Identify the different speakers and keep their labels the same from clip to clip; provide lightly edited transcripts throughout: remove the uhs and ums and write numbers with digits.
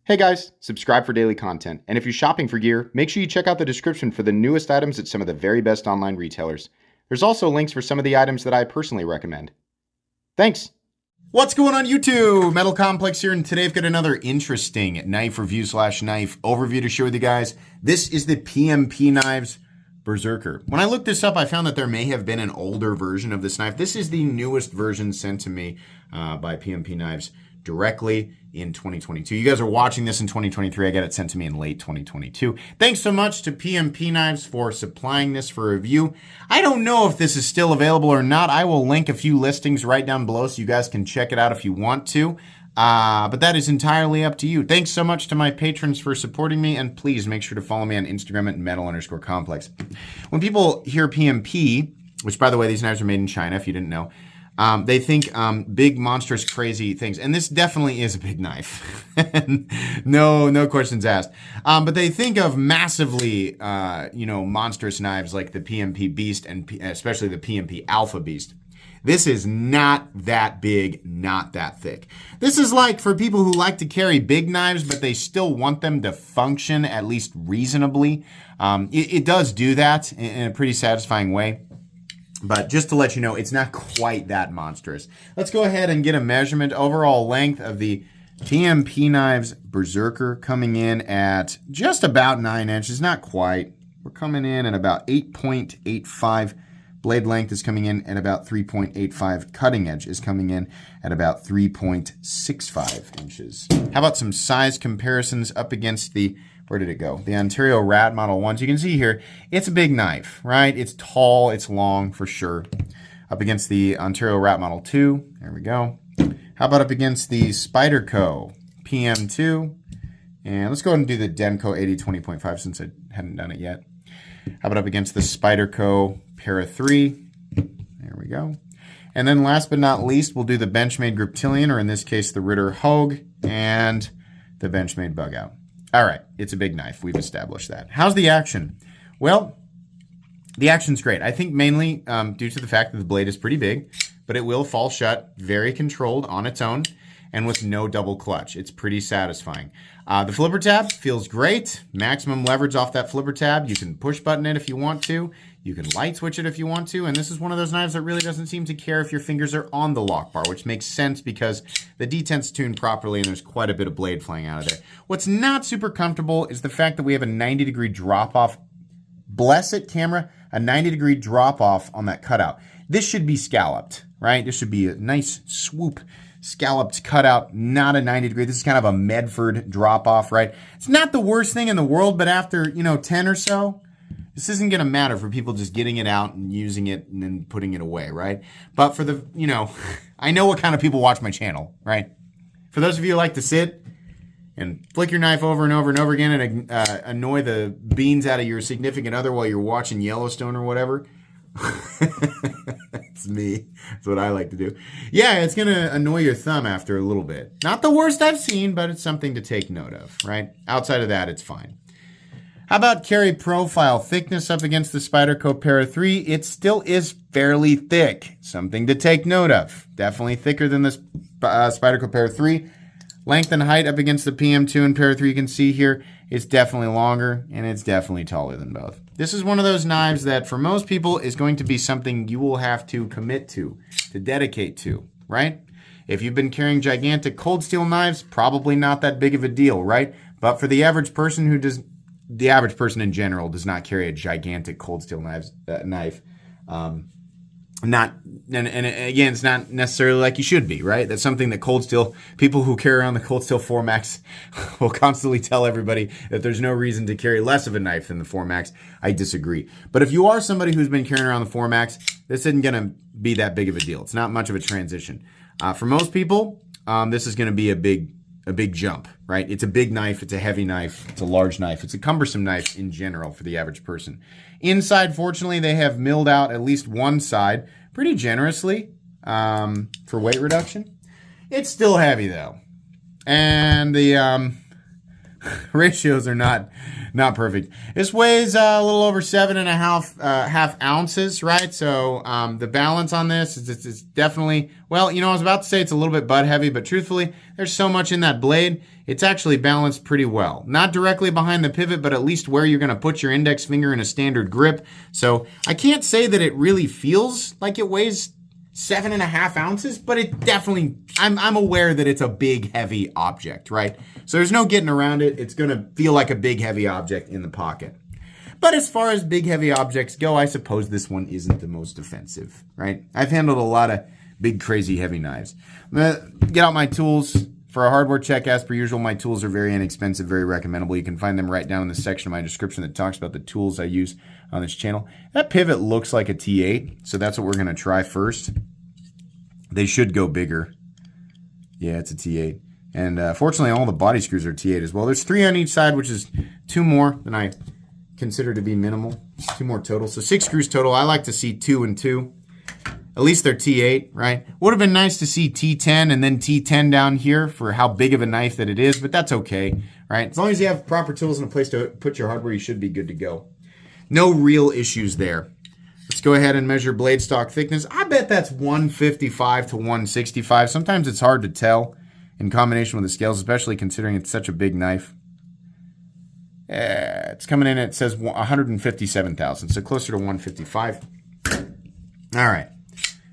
Speaker 1: Hey guys, subscribe for daily content. And if you're shopping for gear, make sure you check out the description for the newest items at some of the very best online retailers. There's also links for some of the items that I personally recommend. Thanks! What's going on YouTube? Metal Complex here, and today I've got another interesting knife review / knife overview to share with you guys. This is the PMP Knives Berzerker. When I looked this up, I found that there may have been an older version of this knife. This is the newest version sent to me by PMP Knives directly in 2022. You guys are watching this in 2023. I got it sent to me in late 2022. Thanks so much to PMP Knives for supplying this for review. I don't know if this is still available or not. I will link a few listings right down below so you guys can check it out if you want to. But that is entirely up to you. Thanks so much to my patrons for supporting me, and please make sure to follow me on Instagram at metal_complex. When people hear PMP, which by the way, these knives are made in China if you didn't know, they think big, monstrous, crazy things. And this definitely is a big knife. No questions asked. But they think of massively, monstrous knives like the PMP Beast and especially the PMP Alpha Beast. This is not that big, not that thick. This is like for people who like to carry big knives, but they still want them to function at least reasonably. It does do that in a pretty satisfying way. But just to let you know, it's not quite that monstrous. Let's go ahead and get a measurement. Overall length of the PMP Knives Berzerker coming in at just about 9 inches. Not quite. We're coming in at about 8.85. Blade length is coming in at about 3.85. Cutting edge is coming in at about 3.65 inches. How about some size comparisons up against the, where did it go? The Ontario Rat Model 1. So you can see here, it's a big knife, right? It's tall, it's long for sure. Up against the Ontario Rat Model 2. There we go. How about up against the Spyderco PM2? And let's go ahead and do the Denko 80-20.5 since I hadn't done it yet. How about up against the Spyderco Para 3? There we go. And then last but not least, we'll do the Benchmade Griptilian, or in this case, the Ritter Hogue, and the Benchmade Bug Out. All right, it's a big knife. We've established that. How's the action? Well, the action's great. I think mainly due to the fact that the blade is pretty big, but it will fall shut, very controlled on its own, and with no double clutch. It's pretty satisfying. The flipper tab feels great. Maximum leverage off that flipper tab. You can push button it if you want to. You can light switch it if you want to. And this is one of those knives that really doesn't seem to care if your fingers are on the lock bar, which makes sense because the detent's tuned properly and there's quite a bit of blade flying out of there. What's not super comfortable is the fact that we have a 90-degree drop off. Bless it, camera, a 90-degree drop off on that cutout. This should be scalloped, right? This should be a nice swoop scalloped cutout, not a 90-degree. This is kind of a Medford drop-off, right? It's not the worst thing in the world, but after, 10 or so, this isn't going to matter for people just getting it out and using it and then putting it away, right? But for the, I know what kind of people watch my channel, right? For those of you who like to sit and flick your knife over and over and over again and annoy the beans out of your significant other while you're watching Yellowstone or whatever, that's me. That's what I like to do. Yeah, it's going to annoy your thumb after a little bit. Not the worst I've seen, but it's something to take note of, right? Outside of that, it's fine. How about carry profile? Thickness up against the Spyderco Para 3. It still is fairly thick. Something to take note of. Definitely thicker than the Spyderco Para 3. Length and height up against the PM2 and Para 3 you can see here. It's definitely longer, and it's definitely taller than both. This is one of those knives that for most people is going to be something you will have to commit to dedicate to, right? If you've been carrying gigantic cold steel knives, probably not that big of a deal, right? But for the average person the average person in general does not carry a gigantic cold steel knife. And again, it's not necessarily like you should be, right? That's something that cold steel, people who carry around the cold steel 4MAX will constantly tell everybody that there's no reason to carry less of a knife than the 4MAX. I disagree. But if you are somebody who's been carrying around the 4MAX, this isn't going to be that big of a deal. It's not much of a transition. For most people, this is going to be a big jump, right? It's a big knife. It's a heavy knife. It's a large knife. It's a cumbersome knife in general for the average person. Inside, fortunately, they have milled out at least one side pretty generously for weight reduction. It's still heavy, though. And the ratios are not perfect. This weighs a little over 7.5 ounces, right? So the balance on this is definitely, well, I was about to say it's a little bit butt heavy, but truthfully, there's so much in that blade, it's actually balanced pretty well. Not directly behind the pivot, but at least where you're going to put your index finger in a standard grip. So I can't say that it really feels like it weighs 7.5 ounces, but it definitely, I'm aware that it's a big, heavy object, right? So there's no getting around it. It's going to feel like a big, heavy object in the pocket. But as far as big, heavy objects go, I suppose this one isn't the most offensive, right? I've handled a lot of big, crazy, heavy knives. I'm going to get out my tools. For a hardware check, as per usual, my tools are very inexpensive, very recommendable. You can find them right down in the section of my description that talks about the tools I use on this channel. That pivot looks like a T8, so that's what we're going to try first. They should go bigger. Yeah, it's a T8. And fortunately, all the body screws are T8 as well. There's 3 on each side, which is 2 more than I consider to be minimal. 2 more total. So 6 screws total. I like to see 2 and 2. At least they're T8, right? Would have been nice to see T10 and then T10 down here for how big of a knife that it is, but that's okay, right? As long as you have proper tools and a place to put your hardware, you should be good to go. No real issues there. Let's go ahead and measure blade stock thickness. I bet that's 155 to 165. Sometimes it's hard to tell in combination with the scales, especially considering it's such a big knife. It's coming in, it says 157 thousandths, so closer to 155. All right.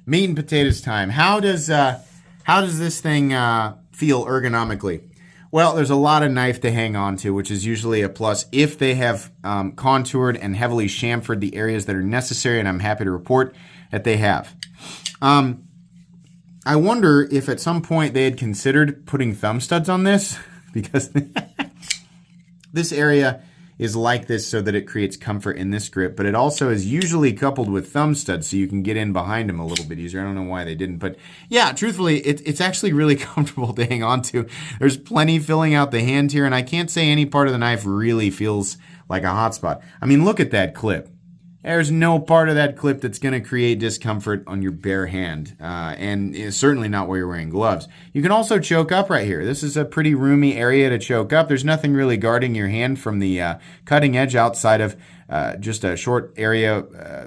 Speaker 1: Meat and potatoes time. How does this thing feel ergonomically? Well, there's a lot of knife to hang on to, which is usually a plus if they have contoured and heavily chamfered the areas that are necessary, and I'm happy to report that they have. I wonder if at some point they had considered putting thumb studs on this, because this area is like this so that it creates comfort in this grip, but it also is usually coupled with thumb studs so you can get in behind them a little bit easier. I don't know why they didn't, but yeah, truthfully, it's actually really comfortable to hang on to. There's plenty filling out the hand here, and I can't say any part of the knife really feels like a hot spot. I mean, look at that clip. There's no part of that clip that's going to create discomfort on your bare hand, and it's certainly not while you're wearing gloves. You can also choke up right here. This is a pretty roomy area to choke up. There's nothing really guarding your hand from the cutting edge outside of just a short area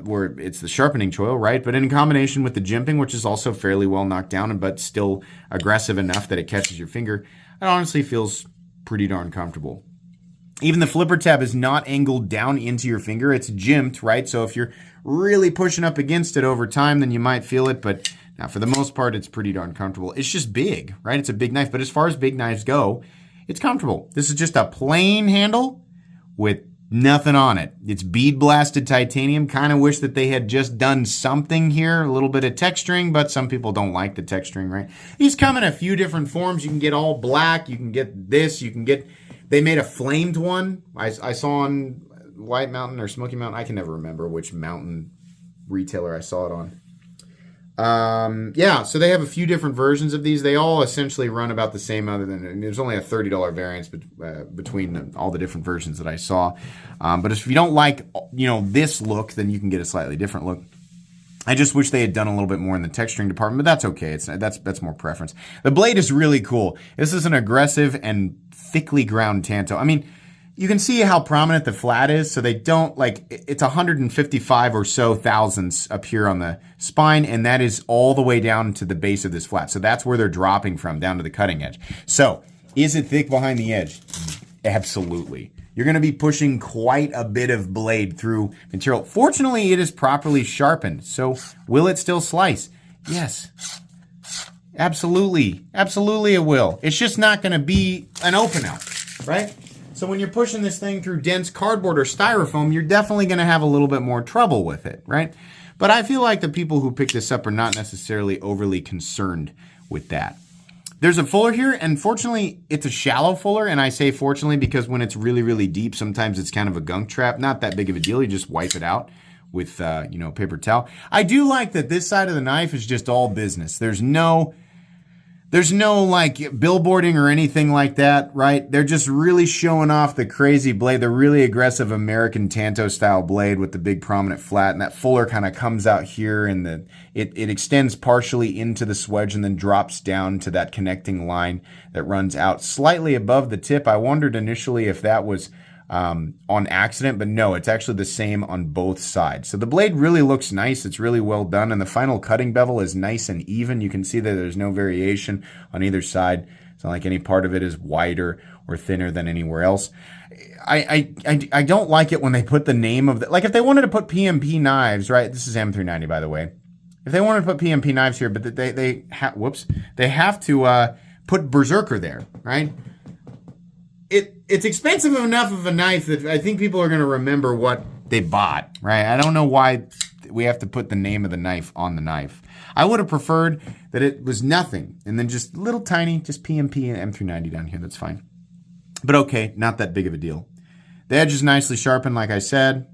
Speaker 1: where it's the sharpening choil, right? But in combination with the jimping, which is also fairly well knocked down, but still aggressive enough that it catches your finger, it honestly feels pretty darn comfortable. Even the flipper tab is not angled down into your finger. It's jimped, right? So if you're really pushing up against it over time, then you might feel it. But now for the most part, it's pretty darn comfortable. It's just big, right? It's a big knife. But as far as big knives go, it's comfortable. This is just a plain handle with nothing on it. It's bead blasted titanium. Kind of wish that they had just done something here, a little bit of texturing, but some people don't like the texturing, right? These come in a few different forms. You can get all black. You can get this. You can get... They made a flamed one. I saw on White Mountain or Smoky Mountain. I can never remember which mountain retailer I saw it on. Yeah, so they have a few different versions of these. They all essentially run about the same, other than there's only a $30 variance between all the different versions that I saw. But if you don't like, this look, then you can get a slightly different look. I just wish they had done a little bit more in the texturing department, but that's okay. That's more preference. The blade is really cool. This is an aggressive and thickly ground tanto. I mean, you can see how prominent the flat is, so they don't, it's 155 or so thousandths up here on the spine, and that is all the way down to the base of this flat. So that's where they're dropping from, down to the cutting edge. So, is it thick behind the edge? Absolutely. You're going to be pushing quite a bit of blade through material. Fortunately, it is properly sharpened. So will it still slice? Yes. Absolutely. Absolutely it will. It's just not going to be an open out, right? So when you're pushing this thing through dense cardboard or styrofoam, you're definitely going to have a little bit more trouble with it, right? But I feel like the people who pick this up are not necessarily overly concerned with that. There's a fuller here, and fortunately, it's a shallow fuller, and I say fortunately because when it's really, really deep, sometimes it's kind of a gunk trap. Not that big of a deal. You just wipe it out with, paper towel. I do like that this side of the knife is just all business. There's no There's no like billboarding or anything like that, right? They're just really showing off the crazy blade, the really aggressive American Tanto style blade with the big prominent flat, and that fuller kind of comes out here and it extends partially into the swedge and then drops down to that connecting line that runs out slightly above the tip. I wondered initially if that was on accident, but no, it's actually the same on both sides. So the blade really looks nice. It's really well done. And the final cutting bevel is nice and even. You can see that there's no variation on either side. It's not like any part of it is wider or thinner than anywhere else. I don't like it when they put the name of the, like if they wanted to put PMP Knives, right? This is M390, by the way. If they wanted to put PMP Knives here, but they have to put Berzerker there, right? It's expensive enough of a knife that I think people are going to remember what they bought, right? I don't know why we have to put the name of the knife on the knife. I would have preferred that it was nothing and then just little tiny, just PMP and M390 down here. That's fine. But okay, not that big of a deal. The edge is nicely sharpened, like I said.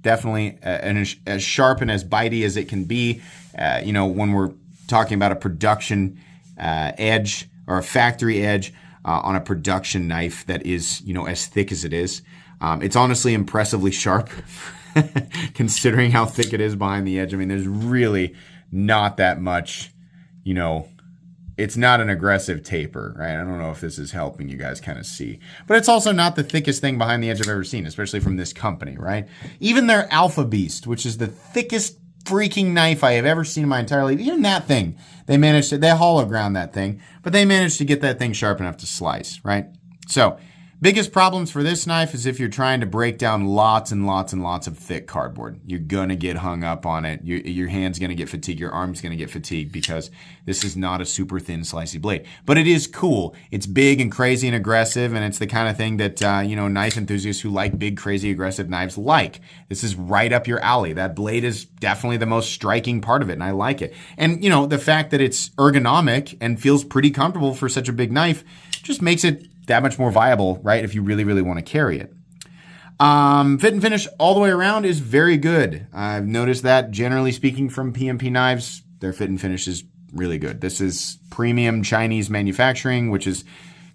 Speaker 1: Definitely as sharp and as bitey as it can be. When we're talking about a production edge or a factory edge, on a production knife that is, as thick as it is. It's honestly impressively sharp considering how thick it is behind the edge. I mean, there's really not that much, it's not an aggressive taper, right? I don't know if this is helping you guys kind of see. But it's also not the thickest thing behind the edge I've ever seen, especially from this company, right? Even their Alpha Beast, which is the thickest freaking knife I have ever seen in my entire life. Even that thing, they hollow ground that thing, but they managed to get that thing sharp enough to slice, right? So, biggest problems for this knife is if you're trying to break down lots and lots and lots of thick cardboard. You're going to get hung up on it. Your hand's going to get fatigued. Your arm's going to get fatigued because this is not a super thin, slicey blade. But it is cool. It's big and crazy and aggressive, and it's the kind of thing that, knife enthusiasts who like big, crazy, aggressive knives like. This is right up your alley. That blade is definitely the most striking part of it, and I like it. And, the fact that it's ergonomic and feels pretty comfortable for such a big knife just makes it that much more viable, right, if you really, really want to carry it. Fit and finish all the way around is very good. I've noticed that, generally speaking, from PMP Knives, their fit and finish is really good. This is premium Chinese manufacturing, which is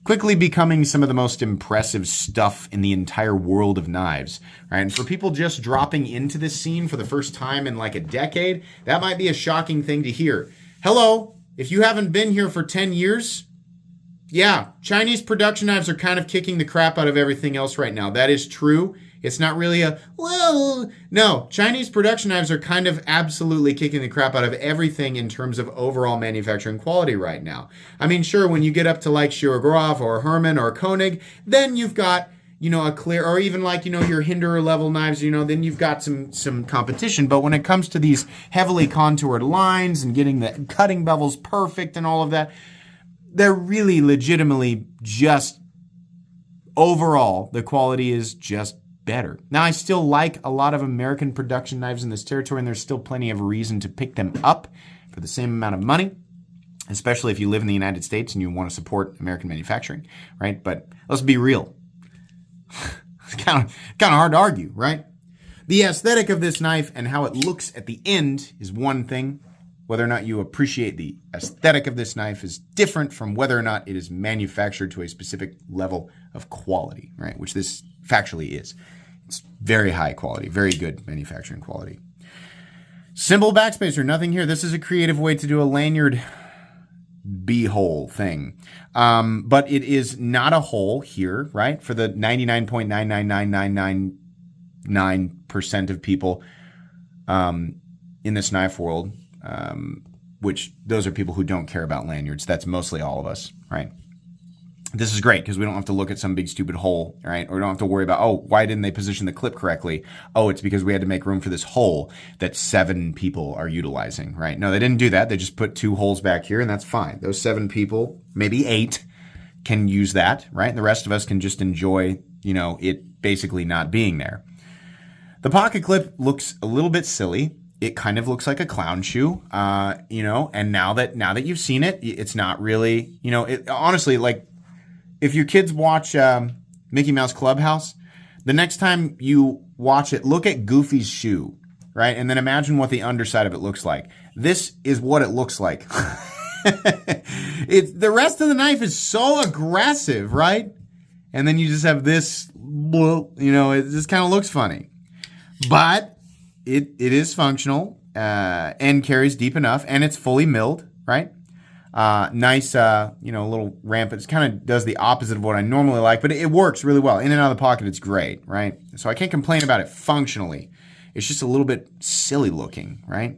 Speaker 1: quickly becoming some of the most impressive stuff in the entire world of knives, right? And for people just dropping into this scene for the first time in like a decade, that might be a shocking thing to hear. Hello, if you haven't been here for 10 years... yeah, Chinese production knives are kind of kicking the crap out of everything else right now. That is true. It's not really no, Chinese production knives are kind of absolutely kicking the crap out of everything in terms of overall manufacturing quality right now. I mean, sure, when you get up to like Shirogorov or Herman or Koenig, then you've got, a clear, or even like, your Hinderer level knives, then you've got some competition. But when it comes to these heavily contoured lines and getting the cutting bevels perfect and all of that, they're really legitimately just, overall, the quality is just better. Now, I still like a lot of American production knives in this territory, and there's still plenty of reason to pick them up for the same amount of money, especially if you live in the United States and you want to support American manufacturing, right? But let's be real. It's kind of hard to argue, right? The aesthetic of this knife and how it looks at the end is one thing. Whether or not you appreciate the aesthetic of this knife is different from whether or not it is manufactured to a specific level of quality, right? Which this factually is. It's very high quality, very good manufacturing quality. Simple backspacer, nothing here. This is a creative way to do a lanyard B-hole thing. But it is not a hole here, right? For the 99.99999% of people in this knife world, which those are people who don't care about lanyards. That's mostly all of us, right? This is great because we don't have to look at some big stupid hole, right? Or we don't have to worry about, why didn't they position the clip correctly? It's because we had to make room for this hole that 7 people are utilizing, right? No, they didn't do that. They just put 2 holes back here, and that's fine. Those 7 people, maybe 8, can use that, right? And the rest of us can just enjoy, it basically not being there. The pocket clip looks a little bit silly. It kind of looks like a clown shoe, and now that you've seen it, it's not really, honestly, like if your kids watch Mickey Mouse Clubhouse, the next time you watch it, look at Goofy's shoe, right? And then imagine what the underside of it looks like. This is what it looks like.
Speaker 2: The rest of the knife is so aggressive, right? And then you just have this, it just kind of looks funny. But it is functional and carries deep enough, and it's fully milled, right? Nice, little ramp. It kind of does the opposite of what I normally like, but it works really well. In and out of the pocket, it's great, right? So I can't complain about it functionally. It's just a little bit silly looking, right?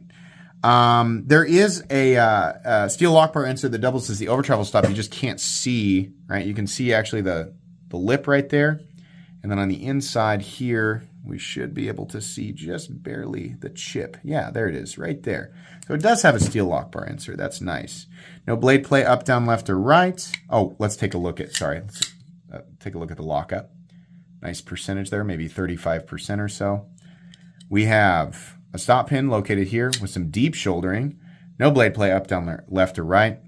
Speaker 2: There is a steel lock bar insert that doubles as the over travel stop. You just can't see, right? You can see actually the lip right there. And then on the inside here, we should be able to see just barely the chip. Yeah, there it is, right there. So it does have a steel lock bar insert. That's nice. No blade play up, down, left, or right. Oh, let's take a look at, let's take a look at the lockup. Nice percentage there, maybe 35% or so. We have a stop pin located here with some deep shouldering. No blade play up, down, left, or right.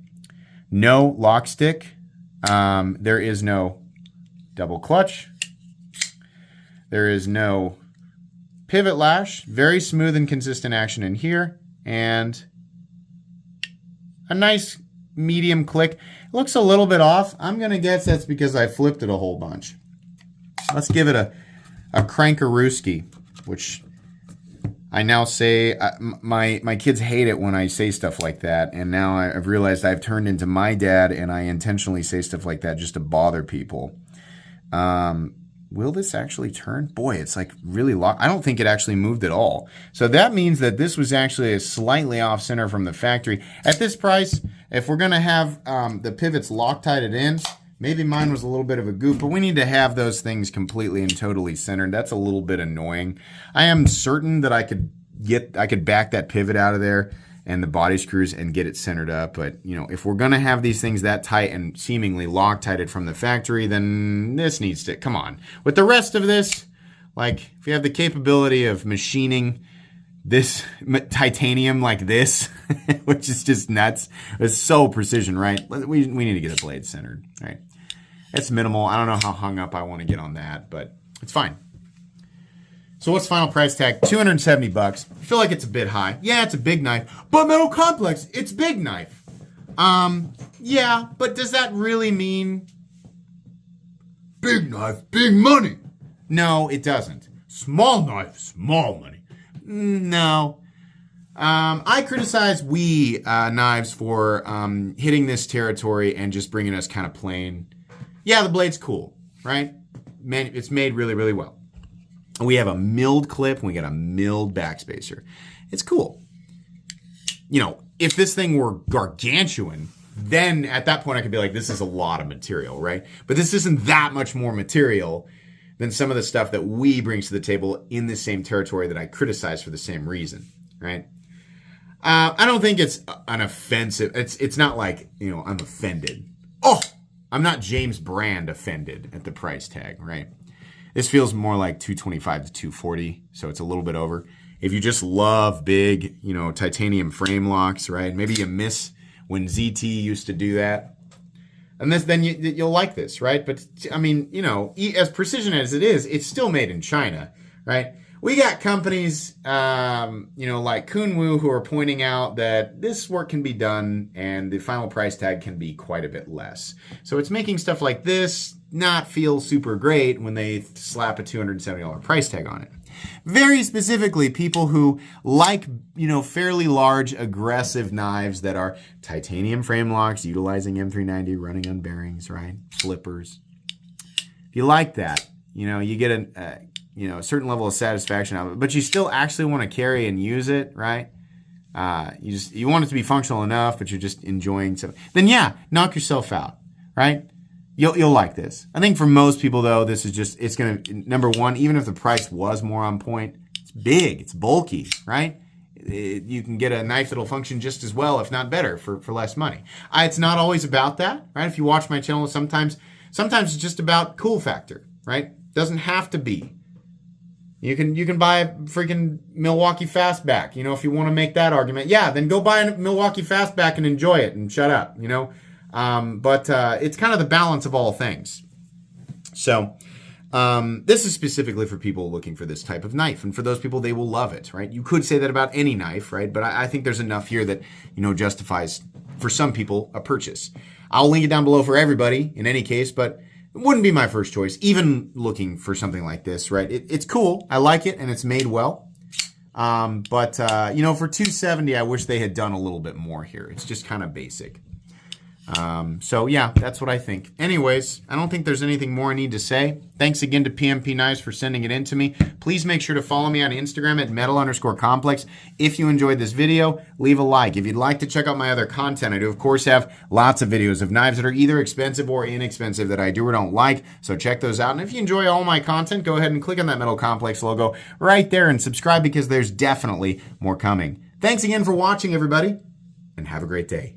Speaker 2: No lock stick. There is no double clutch. There is no pivot lash. Very smooth and consistent action in here. And a nice medium click. It looks a little bit off. I'm going to guess that's because I flipped it a whole bunch. Let's give it a crankarooski, which I now say, my kids hate it when I say stuff like that, and now I've realized I've turned into my dad, and I intentionally say stuff like that just to bother people. Will this actually turn? Boy, it's like really locked. I don't think it actually moved at all. So that means that this was actually a slightly off center from the factory. At this price, if we're going to have the pivots Loctited in, maybe mine was a little bit of a goof, but we need to have those things completely and totally centered. That's a little bit annoying. I am certain that I could back that pivot out of there and the body screws and get it centered up. But, if we're going to have these things that tight and seemingly Loctited from the factory, then this needs to, come on. With the rest of this, like if you have the capability of machining this titanium like this, which is just nuts. It's so precision, right? We need to get the blade centered, right? It's minimal. I don't know how hung up I want to get on that, but it's fine. So what's final price tag? $270. I feel like it's a bit high. Yeah, it's a big knife, but Metal Complex, it's big knife. Yeah, but does that really mean big knife, big money? No, it doesn't. Small knife, small money. No. I criticize knives for hitting this territory and just bringing us kind of plain. Yeah, the blade's cool, right? It's made really, really well. We have a milled clip and we got a milled backspacer. It's cool. If this thing were gargantuan, then at that point I could be like, this is a lot of material, right? But this isn't that much more material than some of the stuff that we brings to the table in the same territory that I criticize for the same reason, right? I don't think it's an offensive. It's not like, I'm offended. Oh, I'm not James Brand offended at the price tag, right? This feels more like $225 to $240, so it's a little bit over. If you just love big, titanium frame locks, right? Maybe you miss when ZT used to do that. And then you'll like this, right? But, as precision as it is, it's still made in China, right? We got companies, like Kunwu, who are pointing out that this work can be done and the final price tag can be quite a bit less. So it's making stuff like this not feel super great when they slap a $270 price tag on it. Very specifically, people who like, fairly large, aggressive knives that are titanium frame locks, utilizing M390, running on bearings, right? Flippers. If you like that, you get a certain level of satisfaction out of it, but you still actually want to carry and use it, right? You want it to be functional enough, but you're just enjoying something. Then yeah, knock yourself out, right? You'll like this. I think for most people though, this is it's going to, number one, even if the price was more on point, it's big, it's bulky, right? You can get a knife that'll function just as well, if not better, for less money. It's not always about that, right? If you watch my channel, sometimes it's just about cool factor, right? Doesn't have to be. You can buy a freaking Milwaukee Fastback, if you want to make that argument. Yeah, then go buy a Milwaukee Fastback and enjoy it and shut up, But it's kind of the balance of all things. So This is specifically for people looking for this type of knife, and for those people, they will love it, right? You could say that about any knife, right? But I think there's enough here that, justifies, for some people, a purchase. I'll link it down below for everybody, in any case, but it wouldn't be my first choice, even looking for something like this, right? It's cool. I like it, and it's made well. But for $270, I wish they had done a little bit more here. It's just kind of basic. So yeah, that's what I think. Anyways, I don't think there's anything more I need to say. Thanks again to PMP Knives for sending it in to me. Please make sure to follow me on Instagram at metal_complex. If you enjoyed this video, leave a like. If you'd like to check out my other content, I do of course have lots of videos of knives that are either expensive or inexpensive that I do or don't like. So check those out. And if you enjoy all my content, go ahead and click on that Metal Complex logo right there and subscribe, because there's definitely more coming. Thanks again for watching, everybody, and have a great day.